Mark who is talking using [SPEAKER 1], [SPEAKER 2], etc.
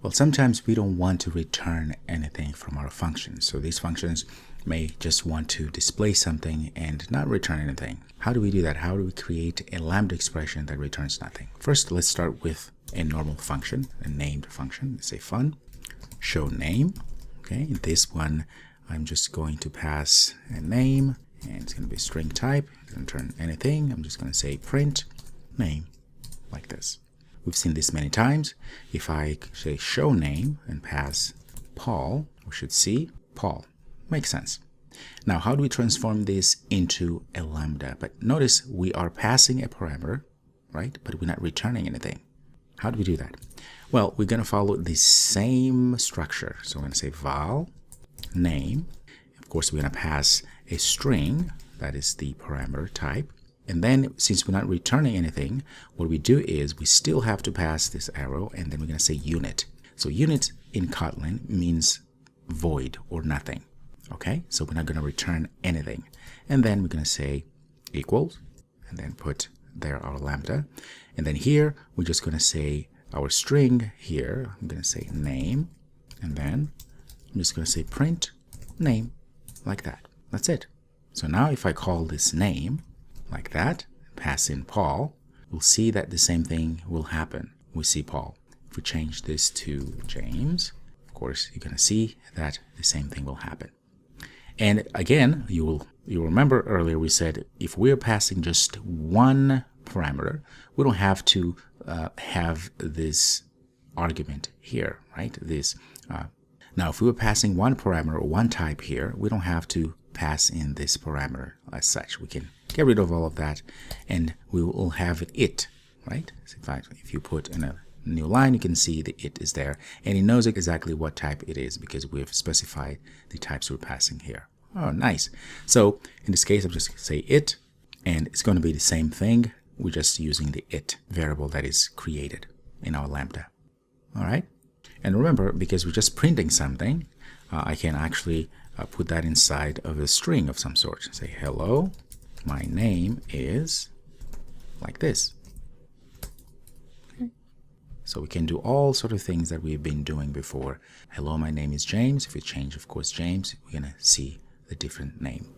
[SPEAKER 1] Well, sometimes we don't want to return anything from our functions. So these functions may just want to display something and not return anything. How do we do that? How do we create a Lambda expression that returns nothing? First, let's start with a normal function, a named function. Let's say fun, show name. Okay, in this one, I'm just going to pass a name, and it's going to be string type. It doesn't return anything. I'm just going to say print name, like this. We've seen this many times. If I say show name and pass Paul, we should see Paul. Makes sense. Now, how do we transform this into a Lambda? But notice we are passing a parameter, right? But we're not returning anything. How do we do that? Well, we're going to follow the same structure. So we're going to say val name. Of course, we're going to pass a string, that is the parameter type. And then, since we're not returning anything, what we do is we still have to pass this arrow, and then we're going to say unit. So unit in Kotlin means void or nothing. Okay, so we're not going to return anything. And then we're going to say equals, and then put there our Lambda. And then here, we're just going to say our string here. I'm going to say name, and then I'm just going to say print name, like that. That's it. So now if I call this name, like that, pass in Paul, we'll see that the same thing will happen. We see Paul. If we change this to James, of course, you're going to see that the same thing will happen. And again, you'll remember earlier we said if we're passing just one parameter, we don't have to have this argument here, right? Now, if we were passing one parameter or one type here, we don't have to pass in this parameter as such. We can get rid of all of that, and we will have it, right? So if you put in a new line, you can see the it is there, and it knows exactly what type it is because we've specified the types we're passing here. Oh, nice. So in this case, I'm just going to say it, and it's going to be the same thing. We're just using the it variable that is created in our Lambda. All right. And remember, because we're just printing something, I can actually put that inside of a string of some sort. Say, hello, my name is, like this. Okay. So we can do all sort of things that we've been doing before. Hello, my name is James. If we change, of course, James, we're going to see the different name.